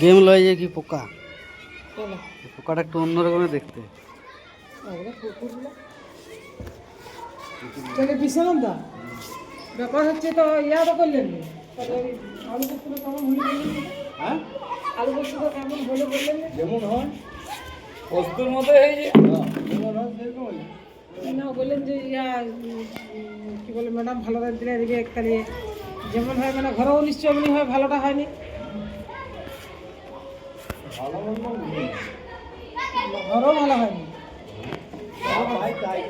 game लय যে কি পোকা পোকাটা একটু অন্যরকমের দেখতে চলে বিশালন্দা ব্যাপার হচ্ছে তো ইয়াটা করলেন আলু পোস্তটা কেমন হলে বললেন হ্যাঁ আলু পোস্তটা কেমন হলে বললেন যেমন হয় পোস্তর মতো এই যে যেমন হয় সেরকম না বললেন যে ইয়া কি বলে ম্যাডাম ভালো দিলে এদিকে তাহলে যেমন হয় মানে ঘরেও নিশ্চয় এমনি হয় ভালোটা হয়নি ভালো মন্দ ঘরেও ভালো হয়নি তাই